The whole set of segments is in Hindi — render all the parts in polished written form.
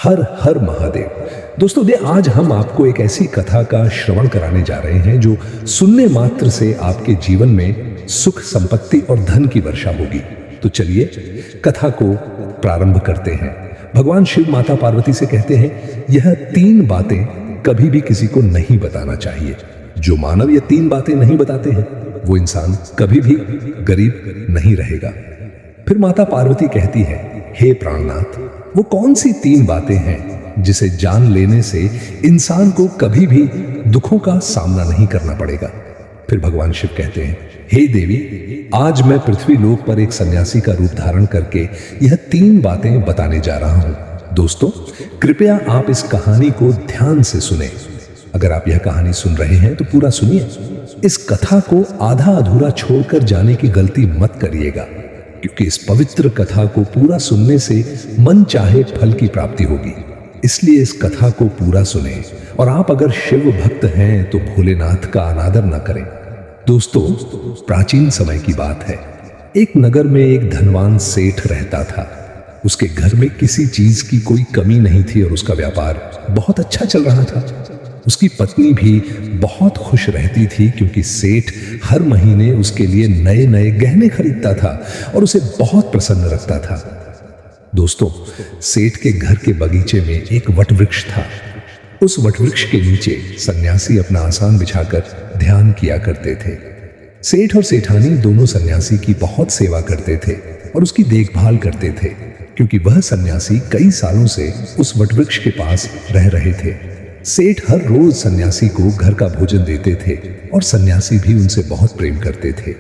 हर हर महादेव। दोस्तों आज हम आपको एक ऐसी कथा का श्रवण कराने जा रहे हैं जो सुनने मात्र से आपके जीवन में सुख, संपत्ति और धन की वर्षा होगी। तो चलिए कथा को प्रारंभ करते हैं। भगवान शिव माता पार्वती से कहते हैं, यह 3 बातें कभी भी किसी को नहीं बताना चाहिए। जो मानव ये 3 बातें नहीं बताते हैं वो इंसान कभी भी गरीब नहीं रहेगा। फिर माता पार्वती कहती है, हे प्राणनाथ, वो कौन सी 3 बातें हैं जिसे जान लेने से इंसान को कभी भी दुखों का सामना नहीं करना पड़ेगा। फिर भगवान शिव कहते हैं, हे देवी, आज मैं पृथ्वी लोक पर एक सन्यासी का रूप धारण करके यह 3 बातें बताने जा रहा हूं। दोस्तों कृपया आप इस कहानी को ध्यान से सुने। अगर आप यह कहानी सुन रहे हैं तो पूरा सुनिए। इस कथा को आधा अधूरा छोड़कर जाने की गलती मत करिएगा, क्योंकि इस पवित्र कथा को पूरा सुनने से मन चाहे फल की प्राप्ति होगी। इसलिए इस कथा को पूरा सुने। और आप अगर शिव भक्त हैं तो भोलेनाथ का अनादर न करें। दोस्तों प्राचीन समय की बात है। एक नगर में एक धनवान सेठ रहता था। उसके घर में किसी चीज की कोई कमी नहीं थी और उसका व्यापार बहुत अच्छा चल रहा था। उसकी पत्नी भी बहुत खुश रहती थी, क्योंकि सेठ हर महीने उसके लिए नए नए गहने खरीदता था और उसे बहुत प्रसन्न रखता था। दोस्तों सेठ के घर के बगीचे में एक वट वृक्ष था। उस वट वृक्ष के नीचे सन्यासी अपना आसन बिछाकर ध्यान किया करते थे। सेठ और सेठानी दोनों सन्यासी की बहुत सेवा करते थे और उसकी देखभाल करते थे, क्योंकि वह सन्यासी कई सालों से उस वट वृक्ष के पास रह रहे थे। सेठ हर रोज सन्यासी को घर का भोजन देते थे और सन्यासी भी उनसे बहुत प्रेम करते थे।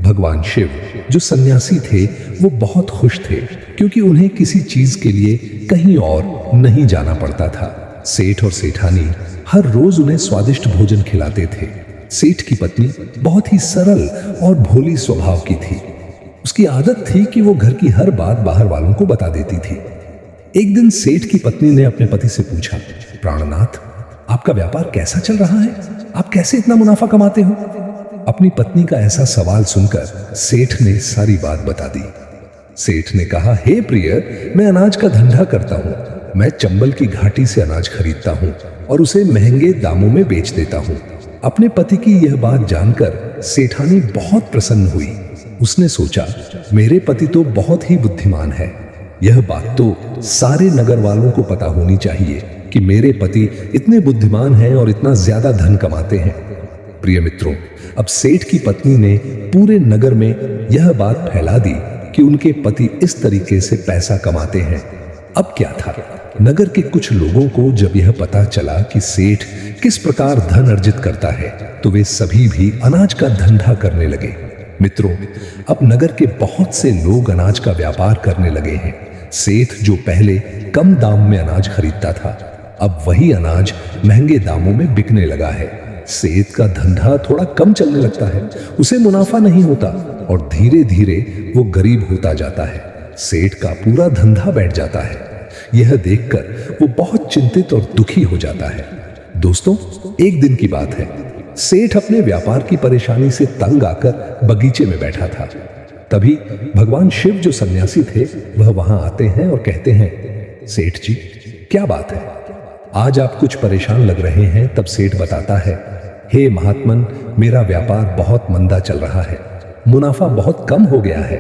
भगवान शिव जो सन्यासी थे वो बहुत खुश थे, क्योंकि उन्हें किसी चीज के लिए कहीं और नहीं जाना पड़ता था। सेठ और सेठानी हर रोज उन्हें स्वादिष्ट भोजन खिलाते थे। सेठ की पत्नी बहुत ही सरल और भोली स्वभाव की थी। उसकी आदत थी कि वो घर की हर बात बाहर वालों को बता देती थी। एक दिन सेठ की पत्नी ने अपने पति से पूछा, प्राणनाथ, आपका व्यापार कैसा चल रहा है? आप कैसे इतना मुनाफा कमाते हो? अपनी पत्नी का ऐसा सवाल सुनकर सेठ ने सारी बात बता दी। सेठ ने कहा, हे प्रिय, मैं अनाज का धंधा करता हूँ। मैं चंबल की घाटी से अनाज खरीदता हूँ और उसे महंगे दामों में बेच देता हूँ। अपने पति की यह बात जानकर सेठानी बहुत प्रसन्न हुई। उसने सोचा, मेरे पति तो बहुत ही बुद्धिमान है। यह बात तो सारे नगर वालों को पता होनी चाहिए कि मेरे पति इतने बुद्धिमान हैं और इतना ज्यादा धन कमाते हैं। प्रिय मित्रों, अब सेठ की पत्नी ने पूरे नगर में यह बात फैला दी कि उनके पति इस तरीके से पैसा कमाते हैं। अब क्या था, नगर के कुछ लोगों को जब यह पता चला कि सेठ किस प्रकार धन अर्जित करता है, तो वे सभी भी अनाज का धंधा करने लगे। मित्रों, अब नगर के बहुत से लोग अनाज का व्यापार करने लगे हैं। सेठ जो पहले कम दाम में अनाज खरीदता था, अब वही अनाज महंगे दामों में बिकने लगा है। सेठ का धंधा थोड़ा कम चलने लगता है, उसे मुनाफा नहीं होता और धीरे धीरे वो गरीब होता जाता है। सेठ का पूरा धंधा बैठ जाता है। यह देखकर वो बहुत चिंतित और दुखी हो जाता है। दोस्तों एक दिन की बात है। सेठ अपने व्यापार की परेशानी से तंग आकर बगीचे में बैठा था। तभी भगवान शिव जो सन्यासी थे वह वहां आते हैं और कहते हैं, सेठ जी, क्या बात है? आज आप कुछ परेशान लग रहे हैं। तब सेठ बताता है, हे महात्मन, मेरा व्यापार बहुत मंदा चल रहा है। मुनाफा बहुत कम हो गया है,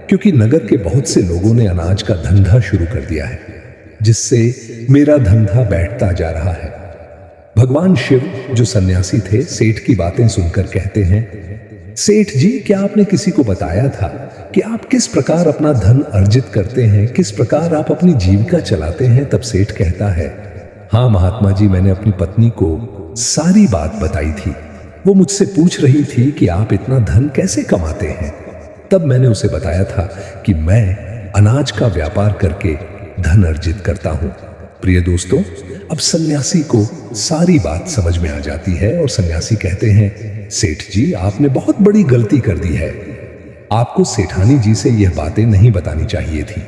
क्योंकि नगर के बहुत से लोगों ने अनाज का धंधा शुरू कर दिया है, जिससे मेरा धंधा बैठता जा रहा है। भगवान शिव जो सन्यासी थे सेठ की बातें सुनकर कहते हैं, सेठ जी, क्या आपने किसी को बताया था कि आप किस प्रकार अपना धन अर्जित करते हैं, किस प्रकार आप अपनी जीविका चलाते हैं? तब सेठ कहता है, हाँ महात्मा जी, मैंने अपनी पत्नी को सारी बात बताई थी। वो मुझसे पूछ रही थी कि आप इतना धन कैसे कमाते हैं। तब मैंने उसे बताया था कि मैं अनाज का व्यापार करके धन अर्जित करता हूं। प्रिय दोस्तों, अब सन्यासी को सारी बात समझ में आ जाती है और सन्यासी कहते हैं, सेठ जी, आपने बहुत बड़ी गलती कर दी है। आपको सेठानी जी से यह बातें नहीं बतानी चाहिए थी।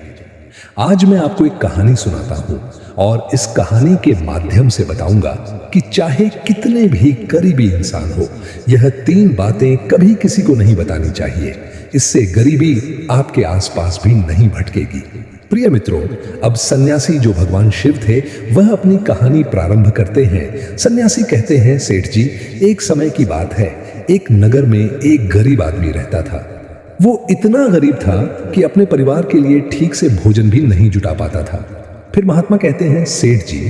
आज मैं आपको एक कहानी सुनाता हूं और इस कहानी के माध्यम से बताऊंगा कि चाहे कितने भी गरीबी इंसान हो, यह 3 बातें कभी किसी को नहीं बतानी चाहिए। इससे गरीबी आपके आसपास भी नहीं भटकेगी। प्रिय मित्रों, अब सन्यासी जो भगवान शिव थे वह अपनी कहानी प्रारंभ करते हैं। सन्यासी कहते हैं, सेठ जी, एक समय की बात है, एक नगर में एक गरीब आदमी रहता था। वो इतना गरीब था कि अपने परिवार के लिए ठीक से भोजन भी नहीं जुटा पाता था। फिर महात्मा कहते हैं, सेठ जी,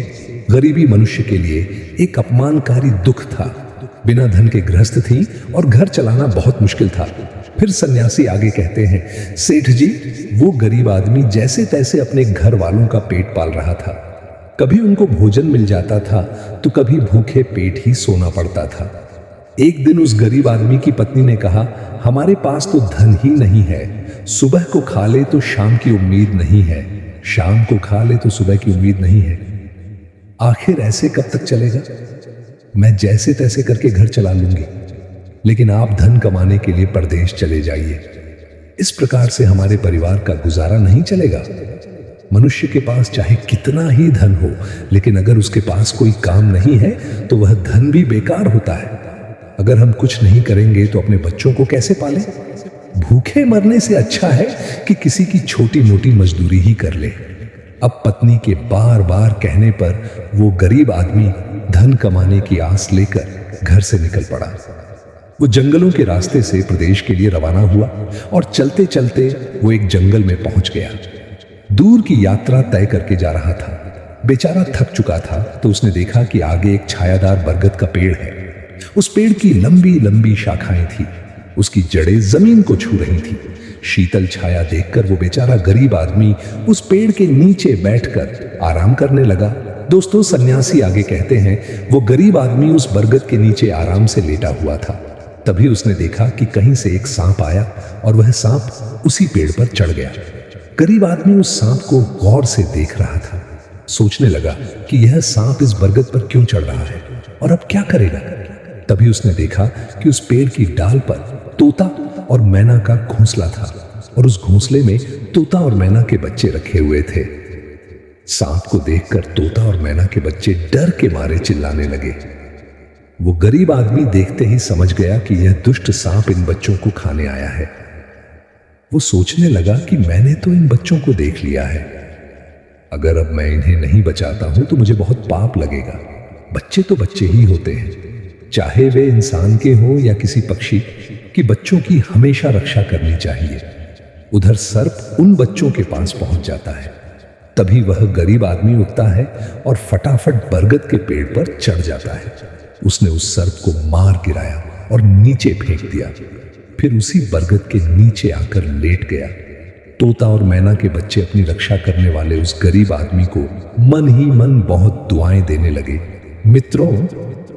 गरीबी मनुष्य के लिए एक अपमानकारी दुख था। बिना धन के गृहस्थ थी और घर चलाना बहुत मुश्किल था। फिर सन्यासी आगे कहते हैं, सेठ जी, वो गरीब आदमी जैसे तैसे अपने घर वालों का पेट पाल रहा था। कभी उनको भोजन मिल जाता था तो कभी भूखे पेट ही सोना पड़ता था। एक दिन उस गरीब आदमी की पत्नी ने कहा, हमारे पास तो धन ही नहीं है। सुबह को खा ले तो शाम की उम्मीद नहीं है, शाम को खा ले तो सुबह की उम्मीद नहीं है। आखिर ऐसे कब तक चलेगा? मैं जैसे तैसे करके घर चला लूंगी, लेकिन आप धन कमाने के लिए परदेश चले जाइए। इस प्रकार से हमारे परिवार का गुजारा नहीं चलेगा। मनुष्य के पास चाहे कितना ही धन हो, लेकिन अगर उसके पास कोई काम नहीं है तो वह धन भी बेकार होता है। अगर हम कुछ नहीं करेंगे तो अपने बच्चों को कैसे पालें? भूखे मरने से अच्छा है कि किसी की छोटी मोटी मजदूरी ही कर ले। अब पत्नी के बार बार कहने पर वो गरीब आदमी धन कमाने की आस लेकर घर से निकल पड़ा। वो जंगलों के रास्ते से प्रदेश के लिए रवाना हुआ और चलते चलते वो एक जंगल में पहुंच गया। दूर की यात्रा तय करके जा रहा था। बेचारा थक चुका था तो उसने देखा कि आगे एक छायादार बरगद का पेड़ है। उस पेड़ की लंबी लंबी शाखाएं थी, उसकी जड़ें जमीन को छू रही थी। शीतल छाया देखकर वो बेचारा गरीब आदमी उस पेड़ के नीचे बैठकर आराम करने लगा। दोस्तों, सन्यासी आगे कहते हैं, वो गरीब आदमी उस बरगद के नीचे आराम से लेटा हुआ था। तभी उसने देखा कि कहीं से एक सांप आया और वह सांप उसी पेड़ पर चढ़ गया। गरीब आदमी उस सांप को गौर से देख रहा था। सोचने लगा कि यह सांप इस बरगद पर क्यों चढ़ रहा है और अब क्या करेगा। तभी उसने देखा कि उस पेड़ की डाल पर तोता और मैना का घोंसला था और उस घोंसले में तोता और मैना के बच्चे रखे हुए थे। सांप को देखकर तोता और मैना के बच्चे डर के मारे चिल्लाने लगे। वो गरीब आदमी देखते ही समझ गया कि यह दुष्ट सांप इन बच्चों को खाने आया है। वो सोचने लगा कि मैंने तो इन बच्चों को देख लिया है, अगर अब मैं इन्हें नहीं बचाता हूं तो मुझे बहुत पाप लगेगा। बच्चे तो बच्चे ही होते हैं, चाहे वे इंसान के हों या किसी पक्षी की, बच्चों की हमेशा रक्षा करनी चाहिए। उधर सर्प उन बच्चों के पास पहुंच जाता है। तभी वह गरीब आदमी उठता है और फटाफट बरगद के पेड़ पर चढ़ जाता है। उसने उस सर्प को मार गिराया और नीचे फेंक दिया। फिर उसी बरगद के नीचे आकर लेट गया। तोता और मैना के बच्चे अपनी रक्षा करने वाले उस गरीब आदमी को मन ही मन बहुत दुआएं देने लगे। मित्रों,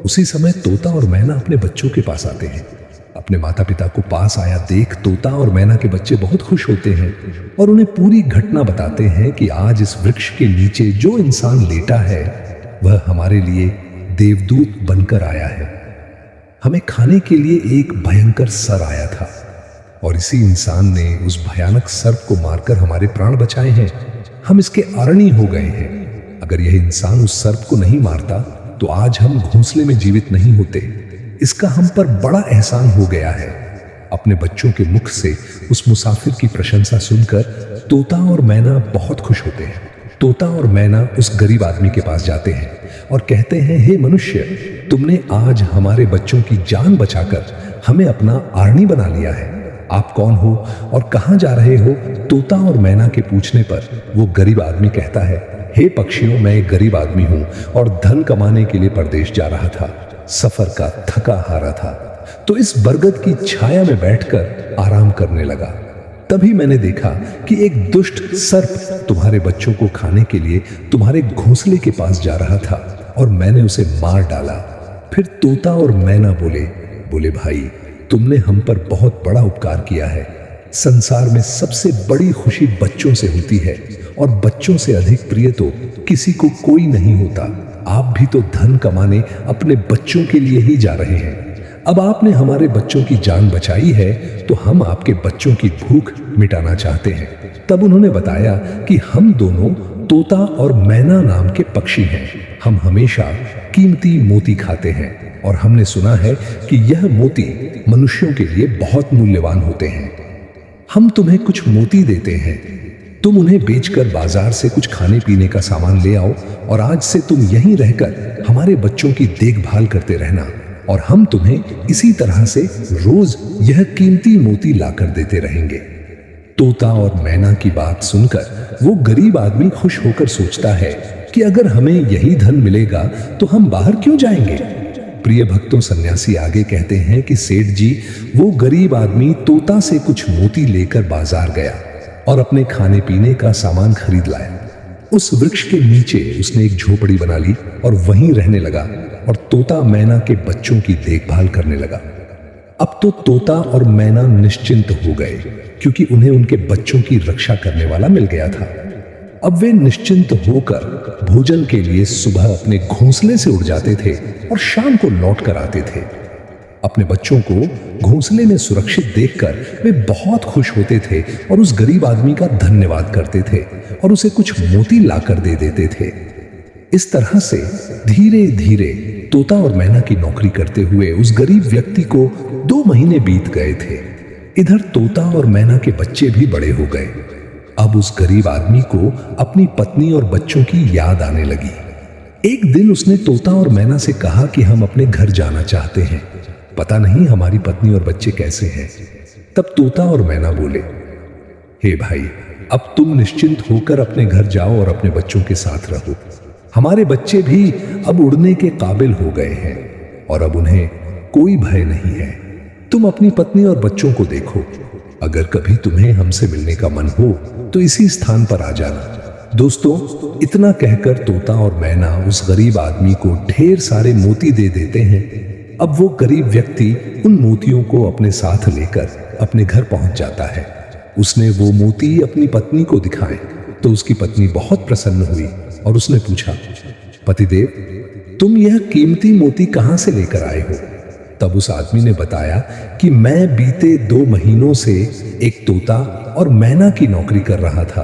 उसी समय तोता और मैना अपने बच्चों के पास आते हैं। अपने माता पिता को पास आया देख तोता और मैना के बच्चे बहुत खुश होते हैं और उन्हें पूरी घटना बताते हैं कि आज इस वृक्ष के नीचे जो इंसान लेटा है वह हमारे लिए देवदूत बनकर आया है। हमें खाने के लिए एक भयंकर सर आया था और इसी इंसान ने उस भयानक सर्प को मारकर हमारे प्राण बचाए हैं। हम इसके आरणी हो गए हैं। अगर यह इंसान उस सर्प को नहीं मारता तो आज हम घोंसले में जीवित नहीं होते। इसका हम पर बड़ा एहसान हो गया है। अपने बच्चों के मुख से उस मुसाफिर की प्रशंसा सुनकर तोता और मैना बहुत खुश होते हैं। तोता और मैना उस गरीब आदमी के पास जाते हैं और कहते हैं, हे मनुष्य, तुमने आज हमारे बच्चों की जान बचाकर हमें अपना आरणी बना लिया है। आप कौन हो और कहां जा रहे हो? तोता और मैना के पूछने पर वो गरीब आदमी कहता है, हे पक्षियों, मैं एक गरीब आदमी हूं और धन कमाने के लिए परदेश जा रहा था। सफर का थका हारा था तो इस बरगद की छाया में बैठकर आराम करने लगा। तभी मैंने देखा कि एक दुष्ट सर्प तुम्हारे बच्चों को खाने के लिए तुम्हारे घोंसले के पास जा रहा था और मैंने उसे मार डाला। फिर तोता और मैना बोले, भाई, तुमने हम पर बहुत बड़ा उपकार किया है। संसार में सबसे बड़ी खुशी बच्चों से होती है और बच्चों से अधिक प्रिय तो किसी को कोई नहीं होता। आप भी तो धन कमाने अपने बच्चों के लिए ही जा रहे हैं। अब आपने हमारे बच्चों की जान बचाई है तो हम आपके बच्चों की भूख मिटाना चाहते हैं। तब उन्होंने बताया कि हम दोनों तोता और मैना नाम के पक्षी हैं। हम हमेशा कीमती मोती खाते हैं और हमने सुना है कि यह मोती मनुष्यों के लिए बहुत मूल्यवान होते हैं। हम तुम्हें कुछ मोती देते हैं, तुम उन्हें बेचकर बाजार से कुछ खाने पीने का सामान ले आओ और आज से तुम यहीं रहकर हमारे बच्चों की देखभाल करते रहना और हम तुम्हें इसी तरह से रोज यह कीमती मोती लाकर देते रहेंगे। तोता और मैना की बात सुनकर वो गरीब आदमी खुश होकर सोचता है कि अगर हमें यही धन मिलेगा तो हम बाहर क्यों जाएंगे। प्रिय भक्तों, सन्यासी आगे कहते हैं कि सेठ जी, वो गरीब आदमी तोता से कुछ मोती लेकर बाजार गया और अपने खाने पीने का सामान खरीद लाया। उस वृक्ष के नीचे उसने एक झोपड़ी बना ली और वहीं रहने लगा और तोता मैना के बच्चों की देखभाल करने लगा। अब तो तोता और मैना निश्चिंत हो गए क्योंकि उन्हें उनके बच्चों की रक्षा करने वाला मिल गया था। अब वे निश्चिंत होकर भोजन के लिए सुबह अपने घोंसले से उड़ जाते थे और शाम को लौट कर आते थे। अपने बच्चों को घोंसले में सुरक्षित देखकर वे बहुत खुश होते थे और उस गरीब आदमी का धन्यवाद करते थे और उसे कुछ मोती लाकर दे देते थे। इस तरह से धीरे धीरे तोता और मैना की नौकरी करते हुए उस गरीब व्यक्ति को 2 महीने बीत गए थे। इधर तोता और मैना के बच्चे भी बड़े हो गए। अब उस गरीब आदमी को अपनी पत्नी और बच्चों की याद आने लगी। एक दिन उसने तोता और मैना से कहा कि हम अपने घर जाना चाहते हैं, पता नहीं हमारी पत्नी और बच्चे कैसे हैं। तब तोता और मैना बोले, हे भाई, अब तुम निश्चिंत होकर अपने घर जाओ और अपने बच्चों के साथ रहो। हमारे बच्चे भी अब उड़ने के काबिल हो गए हैं और अब उन्हें कोई भय नहीं है। तुम अपनी पत्नी और बच्चों को देखो। अगर कभी तुम्हें हमसे मिलने का मन हो तो इसी स्थान पर आ जाना। दोस्तों, इतना कहकर तोता और मैना उस गरीब आदमी को ढेर सारे मोती दे देते हैं। अब वो गरीब व्यक्ति उन मोतियों को अपने साथ लेकर अपने घर पहुंच जाता है। उसने वो मोती अपनी पत्नी को दिखाए तो उसकी पत्नी बहुत प्रसन्न हुई और उसने पूछा, पतिदेव, तुम यह कीमती मोती कहां से लेकर आए हो? तब उस आदमी ने बताया कि मैं बीते 2 महीनों से एक तोता और मैना की नौकरी कर रहा था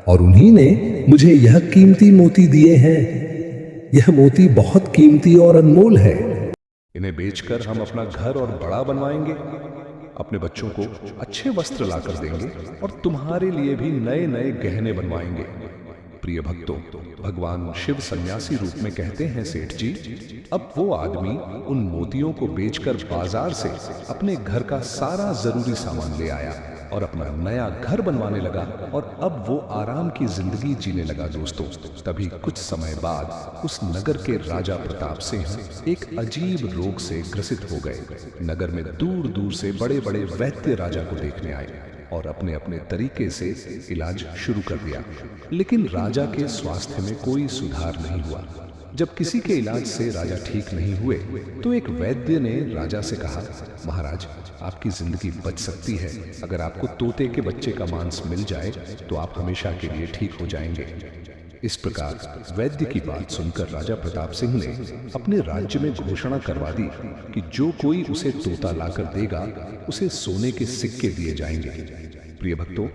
और उन्हीं ने मुझे यह कीमती मोती दिए हैं। यह मोती बहुत कीमती और अनमोल है। इन्हें बेचकर हम अपना घर और बड़ा बनवाएंगे, अपने बच्चों को अच्छे वस्त्र लाकर देंगे और तुम्हारे लिए भी नए नए गहने बनवाएंगे। प्रिय भक्तों, भगवान शिव सन्यासी रूप में कहते हैं, सेठ जी, अब वो आदमी उन मोतियों को बेचकर बाजार से अपने घर का सारा जरूरी सामान ले आया और अपना नया घर बनवाने लगा और अब वो आराम की जिंदगी जीने लगा। दोस्तों, तभी कुछ समय बाद उस नगर के राजा प्रताप सिंह एक अजीब रोग से ग्रसित हो गए। नगर में दूर दूर से बड़े बड़े वैद्य राजा को देखने आए और अपने अपने तरीके से इलाज शुरू कर दिया, लेकिन राजा के स्वास्थ्य में कोई सुधार नहीं हुआ। जब किसी के इलाज से राजा ठीक नहीं हुए तो एक वैद्य ने राजा से कहा, महाराज, आपकी जिंदगी बच सकती है। अगर आपको तोते के बच्चे का मांस मिल जाए तो आप हमेशा के लिए ठीक हो जाएंगे। इस प्रकार वैद्य की बात सुनकर राजा प्रताप सिंह ने अपने राज्य में घोषणा करवा दी कि जो कोई उसे तोता लाकर देगा उसे सोने के सिक्के दिए जाएंगे। प्रिय भक्तों,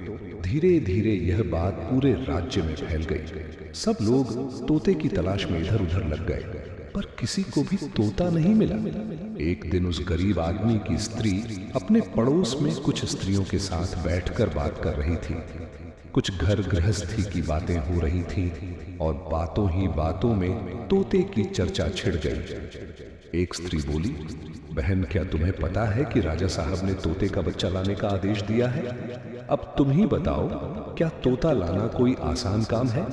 धीरे धीरे यह बात पूरे राज्य में फैल गई। सब लोग तोते की तलाश में इधर उधर लग गए, पर किसी को भी तोता नहीं मिला। एक दिन उस गरीब आदमी की स्त्री अपने पड़ोस में कुछ स्त्रियों के साथ बैठकर बात कर रही थी। कुछ घर गृहस्थी की बातें हो रही थी और बातों ही बातों में तोते की चर्चा छिड़ गई। एक स्त्री बोली, बहन, क्या तुम्हें पता है कि राजा साहब ने तोते का बच्चा लाने का आदेश दिया है? अब तुम ही बताओ, क्या तोता लाना कोई आसान काम है?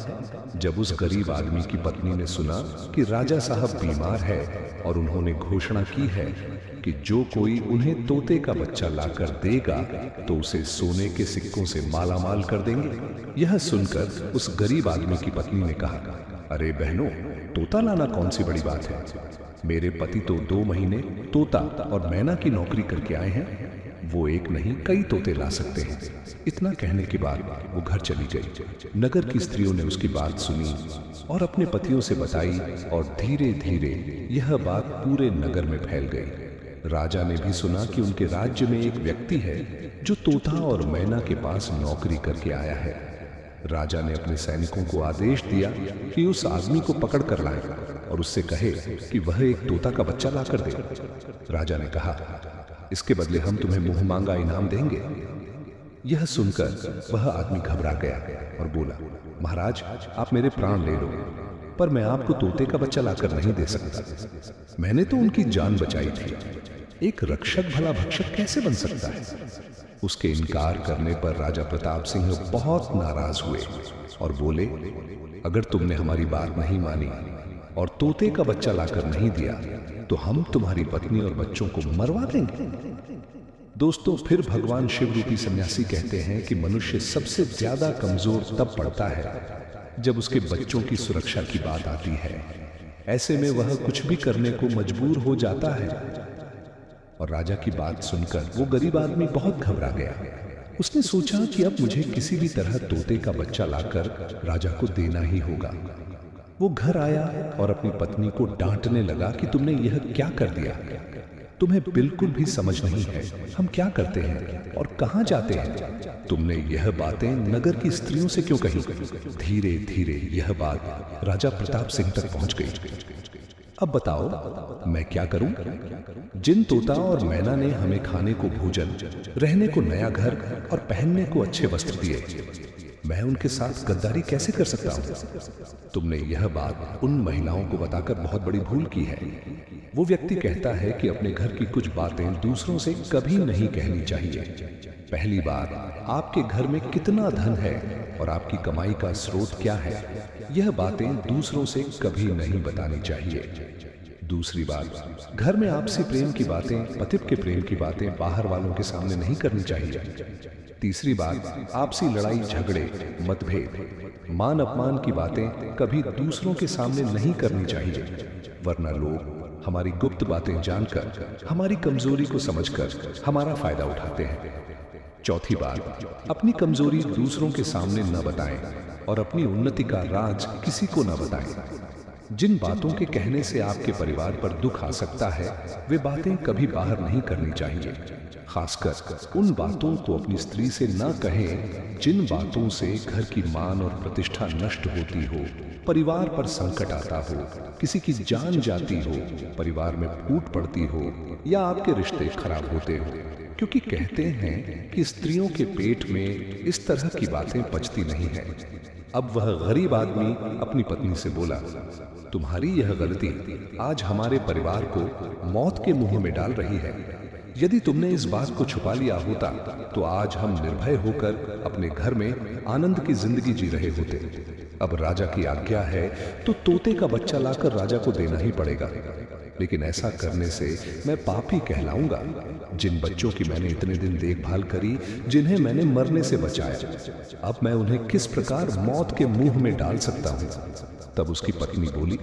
जब उस गरीब आदमी की पत्नी ने सुना कि राजा साहब बीमार है और उन्होंने घोषणा की है कि जो कोई उन्हें तोते का बच्चा लाकर देगा तो उसे सोने के सिक्कों से मालामाल कर देंगे, यह सुनकर उस गरीब आदमी की पत्नी ने कहा, अरे बहनों, तोता लाना कौन सी बड़ी बात है? मेरे पति तो 2 महीने तोता और मैना की नौकरी करके आए हैं, वो एक नहीं कई तोते ला सकते हैं। इतना कहने के बाद वो घर चली गई। नगर की स्त्रियों ने उसकी बात सुनी और अपने पतियों से बताई और धीरे धीरे यह बात पूरे नगर में फैल गई। राजा ने भी सुना कि उनके राज्य में एक व्यक्ति है जो तोता और मैना के पास नौकरी करके आया है। राजा ने अपने सैनिकों को आदेश दिया कि उस आदमी को पकड़ कर लाएं और उससे कहे कि वह एक तोता का बच्चा लाकर दे। राजा ने कहा, इसके बदले हम तुम्हें मुंह मांगा इनाम देंगे। यह सुनकर वह आदमी घबरा गया और बोला, महाराज आप मेरे प्राण ले लो, पर मैं आपको तोते का बच्चा लाकर नहीं दे सकता। मैंने तो उनकी जान बचाई थी। एक रक्षक भला भक्षक कैसे बन सकता है? उसके इनकार करने पर राजा प्रताप सिंह बहुत नाराज हुए और बोले, अगर तुमने हमारी बात नहीं मानी और तोते का बच्चा लाकर नहीं दिया तो हम तुम्हारी पत्नी और बच्चों को मरवा देंगे। दोस्तों, फिर भगवान शिव रूपी सन्यासी कहते हैं कि मनुष्य सबसे ज्यादा कमजोर तब पड़ता है जब उसके बच्चों की सुरक्षा की बात आती है। ऐसे में वह कुछ भी करने को मजबूर हो जाता है। और राजा की बात सुनकर वो गरीब आदमी बहुत घबरा गया। उसने सोचा कि अब मुझे किसी भी तरह तोते का बच्चा लाकर राजा को देना ही होगा। वो घर आया और अपनी पत्नी को डांटने लगा कि तुमने यह क्या कर दिया? तुम्हें बिल्कुल भी समझ नहीं है हम क्या करते हैं और कहां जाते हैं। तुमने यह बातें नगर की स्त्रियों से क्यों कही? धीरे धीरे यह बात राजा प्रताप सिंह तक पहुंच गई। अब बताओ मैं क्या करूं? जिन तोता और मैना ने हमें खाने को भोजन, रहने को नया घर और पहनने को अच्छे वस्त्र दिए, मैं उनके साथ गद्दारी कैसे कर सकता हूं? तुमने यह बात उन महिलाओं को बताकर बहुत बड़ी भूल की है। वो व्यक्ति कहता है कि अपने घर की कुछ बातें दूसरों से कभी नहीं कहनी चाहिए। पहली बात, आपके घर में कितना धन है और आपकी कमाई का स्रोत क्या है, यह बातें दूसरों से कभी नहीं बतानी चाहिए। दूसरी बात, घर में आपसी प्रेम की बातें, पतित के प्रेम की बातें बाहर वालों के सामने नहीं करनी चाहिए। तीसरी बात, आपसी लड़ाई झगड़े, मतभेद, मान अपमान की बातें कभी दूसरों के सामने नहीं करनी चाहिए, वरना लोग हमारी गुप्त बातें जानकर, हमारी कमजोरी को समझकर हमारा फायदा उठाते हैं। चौथी बात, अपनी कमजोरी दूसरों के सामने न बताएं और अपनी उन्नति का राज किसी को न बताएं। जिन बातों के कहने से आपके परिवार पर दुख आ सकता है, वे बातें कभी बाहर नहीं करनी चाहिए। खासकर उन बातों को अपनी स्त्री से न कहें जिन बातों से घर की मान और प्रतिष्ठा नष्ट होती हो, परिवार पर संकट आता हो, किसी की जान जाती हो, परिवार में फूट पड़ती हो या आपके रिश्ते खराब होते हो। क्योंकि कहते हैं कि स्त्रियों के पेट में इस तरह की बातें पचती नहीं है। अब वह गरीब आदमी अपनी पत्नी से बोला, तुम्हारी यह गलती आज हमारे परिवार को मौत के मुंह में डाल रही है। यदि तुमने इस बात को छुपा लिया होता तो आज हम निर्भय होकर अपने घर में आनंद की जिंदगी जी रहे होते। अब राजा की आज्ञा है तो तोते का बच्चा लाकर राजा को देना ही पड़ेगा, लेकिन ऐसा करने से मैं पापी कहलाऊंगा। जिन बच्चों की मैंने इतने दिन देखभाल करी, जिन्हें मैंने मरने से बचाया, अब मैं उन्हें किस प्रकार मौत के मुंह में डाल सकता हूं? तब उसकी पत्नी बोली।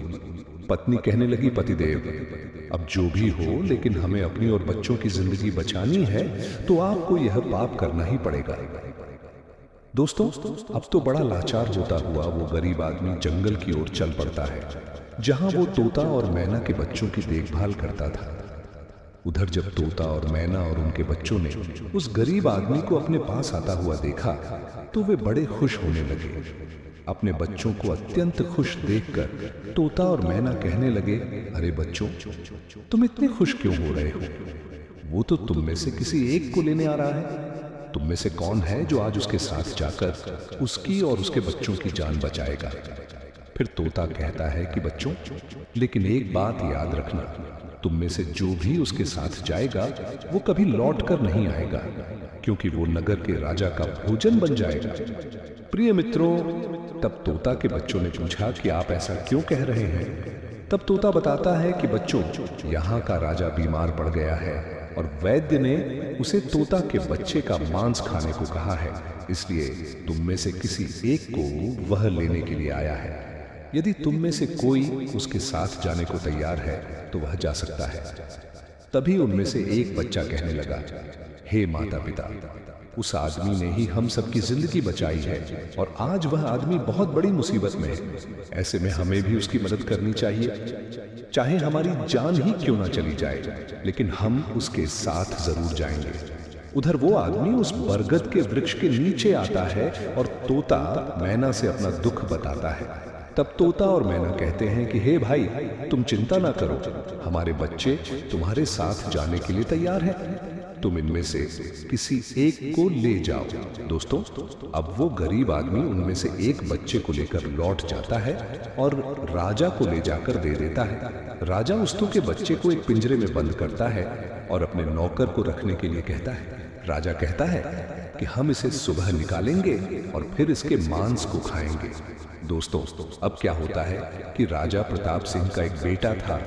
पत्नी कहने लगी, पतिदेव अब जो भी हो, लेकिन हमें अपनी और बच्चों की जिंदगी बचानी है तो आपको यह पाप करना ही पड़ेगा। दोस्तों, अब तो बड़ा लाचार होता हुआ वो गरीब आदमी जंगल की ओर चल पड़ता है, जहां वो तोता और मैना के बच्चों की देखभाल करता था। उधर जब तोता और मैना और उनके बच्चों ने उस गरीब आदमी को अपने पास आता हुआ देखा तो वे बड़े खुश होने लगे। अपने बच्चों को अत्यंत खुश देखकर तोता और मैना कहने लगे, अरे बच्चों, तुम इतने खुश क्यों हो रहे हो? वो तो तुम में से किसी एक को लेने आ रहा है। तुम में से कौन है जो आज उसके साथ जाकर उसकी और उसके बच्चों की जान बचाएगा? फिर तोता कहता है कि बच्चों, लेकिन एक बात याद रखना, तुम में से जो भी उसके साथ जाएगा वो कभी लौट कर नहीं आएगा, क्योंकि वो नगर के राजा का भोजन बन जाएगा। प्रिय मित्रों, तब तोता के बच्चों ने पूछा कि आप ऐसा क्यों कह रहे हैं? तब तोता बताता है कि बच्चों, यहाँ का राजा बीमार पड़ गया है और वैद्य ने उसे तोता के बच्चे का मांस खाने को कहा है, इसलिए तुम में से किसी एक को वह लेने के लिए आया है। यदि तुम में से कोई उसके साथ जाने को तैयार है तो वह जा सकता है। तभी उनमें से एक बच्चा कहने लगा, हे माता पिता, उस आदमी ने ही हम सबकी जिंदगी बचाई है और आज वह आदमी बहुत बड़ी मुसीबत में है। ऐसे में हमें भी उसकी मदद करनी चाहिए, चाहे हमारी जान ही क्यों ना चली जाए, लेकिन हम उसके साथ जरूर जाएंगे। उधर वो आदमी उस बरगद के वृक्ष के नीचे आता है और तोता मैना से अपना दुख बताता है। तब तोता और मैना कहते हैं कि हे भाई, तुम चिंता ना करो, हमारे बच्चे तुम्हारे साथ जाने के लिए तैयार हैं। तुम इनमें से किसी एक को ले जाओ। दोस्तों, अब वो गरीब आदमी उनमें से एक बच्चे को लेकर लौट जाता है और राजा को ले जाकर दे देता है। राजा उस तोते के बच्चे को एक पिंजरे में बंद करता है और अपने नौकर को रखने के लिए कहता है। राजा कहता है कि हम इसे सुबह निकालेंगे और फिर इसके मांस को खाएंगे। दोस्तों, अब क्या होता है कि राजा प्रताप सिंह का एक बेटा था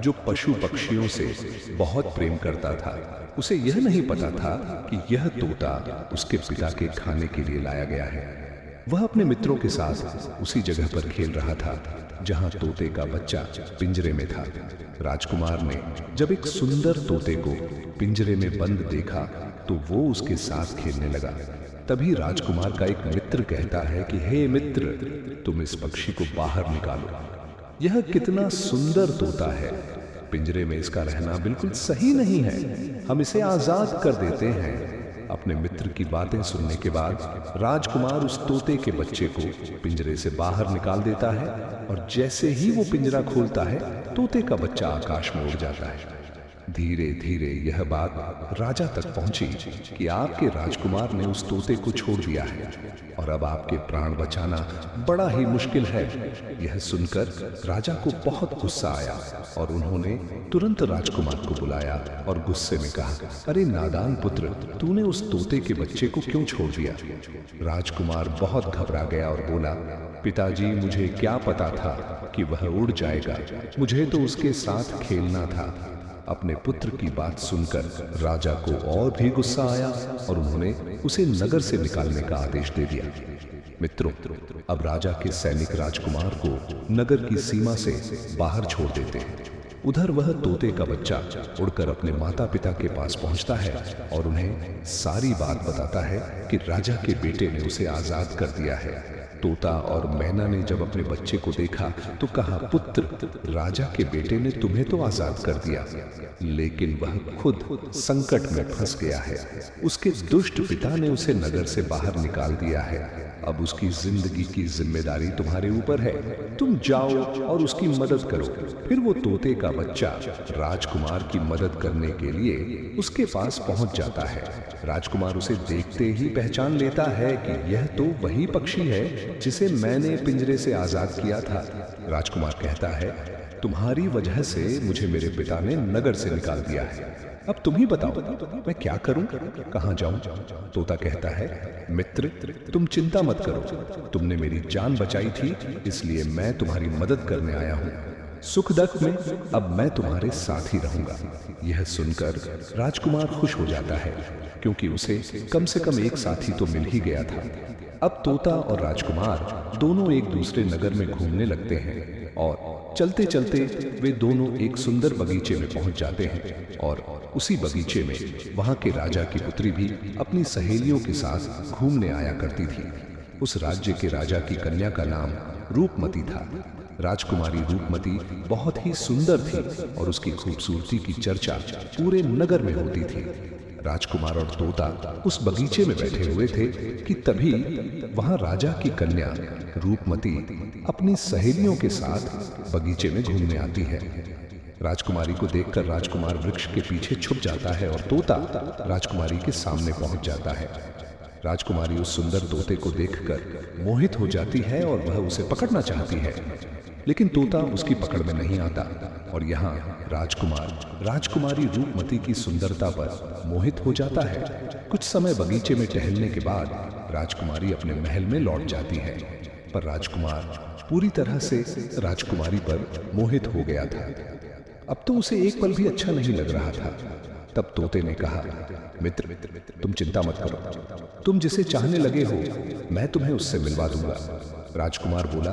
जो पशु पक्षियों से बहुत प्रेम करता था। उसे यह नहीं पता था कि यह तोता उसके पिता के खाने के लिए लाया गया है। वह अपने मित्रों के साथ उसी जगह पर खेल रहा था जहां तोते का बच्चा पिंजरे में था। राजकुमार ने जब एक सुंदर तोते को पिंजरे में बंद देखा तो वो उसके साथ खेलने लगा। तभी राजकुमार का एक मित्र कहता है कि हे मित्र, तुम इस पक्षी को बाहर निकालो। यह कितना सुंदर तोता है, पिंजरे में इसका रहना बिल्कुल सही नहीं है, हम इसे आजाद कर देते हैं। अपने मित्र की बातें सुनने के बाद राजकुमार उस तोते के बच्चे को पिंजरे से बाहर निकाल देता है और जैसे ही वो पिंजरा खोलता है, तोते का बच्चा आकाश में उड़ जाता है। धीरे धीरे यह बात राजा तक पहुंची कि आपके राजकुमार ने उस तोते को छोड़ दिया है और अब आपके प्राण बचाना बड़ा ही मुश्किल है। यह सुनकर राजा को बहुत गुस्सा आया और उन्होंने तुरंत राजकुमार को बुलाया और गुस्से में कहा, अरे नादान पुत्र, तूने उस तोते के बच्चे को क्यों छोड़ दिया? राजकुमार बहुत घबरा गया और बोला, पिताजी, मुझे क्या पता था कि वह उड़ जाएगा, मुझे तो उसके साथ खेलना था। अपने पुत्र की बात सुनकर राजा को और भी गुस्सा आया और उन्होंने उसे नगर से निकालने का आदेश दे दिया। मित्रों, अब राजा के सैनिक राजकुमार को नगर की सीमा से बाहर छोड़ देते हैं। उधर वह तोते का बच्चा उड़कर अपने माता पिता के पास पहुंचता है और उन्हें सारी बात बताता है कि राजा के बेटे ने उसे आजाद कर दिया है। तोता और मैना ने जब अपने बच्चे को देखा तो कहा, पुत्र, राजा के बेटे ने तुम्हें तो आजाद कर दिया, लेकिन वह खुद संकट में फंस गया है। उसके दुष्ट पिता ने उसे नगर से बाहर निकाल दिया है। अब उसकी जिंदगी की जिम्मेदारी तुम्हारे ऊपर है। तुम जाओ और उसकी मदद करो। फिर वो तोते का बच्चा राजकुमार की मदद करने के लिए उसके पास पहुंच जाता है। राजकुमार उसे देखते ही पहचान लेता है कि यह तो वही पक्षी है जिसे मैंने पिंजरे से आजाद किया था। राजकुमार कहता है, तुम्हारी वजह से मुझे मेरे पिता ने नगर से निकाल दिया है। अब तुम ही बताओ, मैं क्या करूं, कहां जाऊं? तोता कहता है, मित्र, तुम चिंता मत करो, तुमने मेरी जान बचाई थी, इसलिए मैं तुम्हारी मदद करने आया हूं। सुख दुख में अब मैं तुम्हारे साथ ही रहूंगा। यह सुनकर राजकुमार खुश हो जाता है, क्योंकि उसे कम से कम एक साथी तो मिल ही गया था। अब तोता और राजकुमार दोनों एक दूसरे नगर में घूमने लगते हैं और चलते चलते वे दोनों एक सुंदर बगीचे में पहुंच जाते हैं और उसी बगीचे में वहां के राजा की पुत्री भी अपनी सहेलियों के साथ घूमने आया करती थी। उस राज्य के राजा की कन्या का नाम रूपमती था। राजकुमारी रूपमती बहुत ही सुंदर थी और उसकी खूबसूरती की चर्चा पूरे नगर में होती थी। राजकुमार और तोता उस बगीचे में बैठे हुए थे कि तभी वहां राजा की कन्या रूपमती अपनी सहेलियों के साथ बगीचे में घूमने आती है। राजकुमारी को देखकर राजकुमार वृक्ष के पीछे छुप जाता है और तोता राजकुमारी के सामने पहुंच जाता है। राजकुमारी उस सुंदर तोते को देखकर मोहित हो जाती है और वह उसे पकड़ना चाहती है, लेकिन तोता उसकी पकड़ में नहीं आता और यहाँ राजकुमार राजकुमारी रूपमती की सुंदरता पर मोहित हो जाता है। कुछ समय बगीचे में टहलने के बाद राजकुमारी अपने महल में लौट जाती है, पर राजकुमार पूरी तरह से राजकुमारी पर मोहित हो गया था। अब तो उसे एक पल भी अच्छा नहीं लग रहा था। तब तोते ने कहा, मित्र, तुम चिंता मत करो, तुम जिसे चाहने लगे हो मैं तुम्हें उससे मिलवा दूंगा। राजकुमार बोला,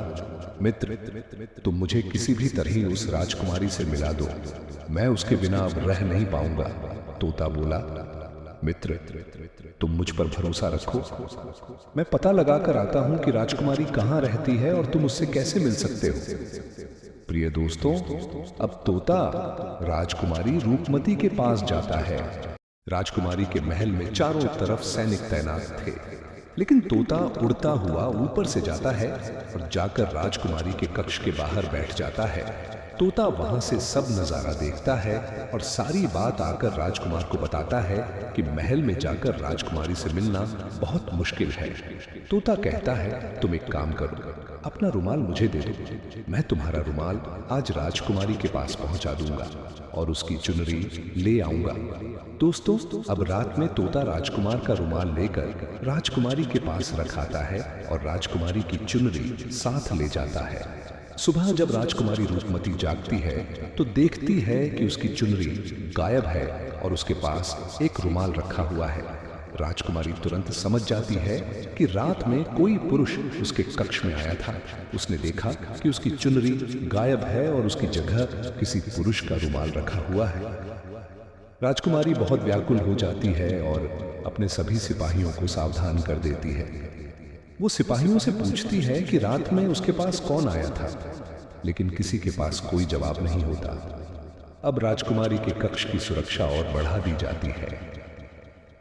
मित्र, तुम मुझे किसी भी तरह उस राजकुमारी से मिला दो, मैं उसके बिना अब रह नहीं पाऊंगा। तोता बोला, मित्र, तुम मुझ पर भरोसा रखो, मैं पता लगा कर आता हूं कि राजकुमारी कहां रहती है और तुम उससे कैसे मिल सकते हो। प्रिय दोस्तों, अब तोता राजकुमारी रूपमती के पास जाता है। राजकुमारी के महल में चारों तरफ सैनिक तैनात थे, लेकिन तोता उड़ता हुआ ऊपर से जाता है और जाकर राजकुमारी के कक्ष के बाहर बैठ जाता है। तोता वहां से सब नजारा देखता है और सारी बात आकर राजकुमार को बताता है कि महल में जाकर राजकुमारी से मिलना बहुत मुश्किल है। तोता कहता है, तुम एक काम करो, अपना रुमाल मुझे दे दो, मैं तुम्हारा रुमाल आज राजकुमारी के पास पहुंचा दूंगा और उसकी चुनरी ले आऊंगा। दोस्तों, अब रात में तोता राजकुमार का रुमाल लेकर राजकुमारी के पास रखाता है और राजकुमारी की चुनरी साथ ले जाता है। सुबह जब राजकुमारी रूपमती जागती है तो देखती है कि उसकी चुनरी गायब है और उसके पास एक रुमाल रखा हुआ है। राजकुमारी तुरंत समझ जाती है कि रात में कोई पुरुष उसके कक्ष में आया था। उसने देखा कि उसकी चुनरी गायब है और उसकी जगह किसी पुरुष का रुमाल रखा हुआ है। राजकुमारी बहुत व्याकुल हो जाती है और अपने सभी सिपाहियों को सावधान कर देती है। वो सिपाहियों से पूछती है कि रात में उसके पास कौन आया था, लेकिन किसी के पास कोई जवाब नहीं होता। अब राजकुमारी के कक्ष की सुरक्षा और बढ़ा दी जाती है।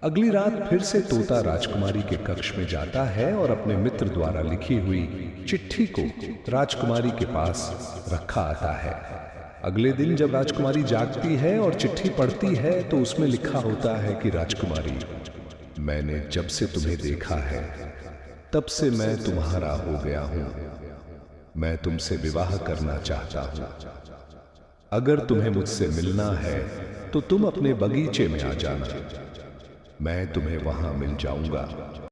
अगली रात फिर से तोता राजकुमारी के कक्ष में जाता है और अपने मित्र द्वारा लिखी हुई चिट्ठी को राजकुमारी के पास रखा आता है। अगले दिन जब राजकुमारी जागती है और चिट्ठी पढ़ती है तो उसमें लिखा होता है कि राजकुमारी, मैंने जब से तुम्हें देखा है तब से मैं तुम्हारा हो गया हूं। मैं तुमसे विवाह करना चाहता हूं। अगर तुम्हें मुझसे मिलना है तो तुम अपने बगीचे में आ जाना, मैं तुम्हें वहां मिल जाऊंगा।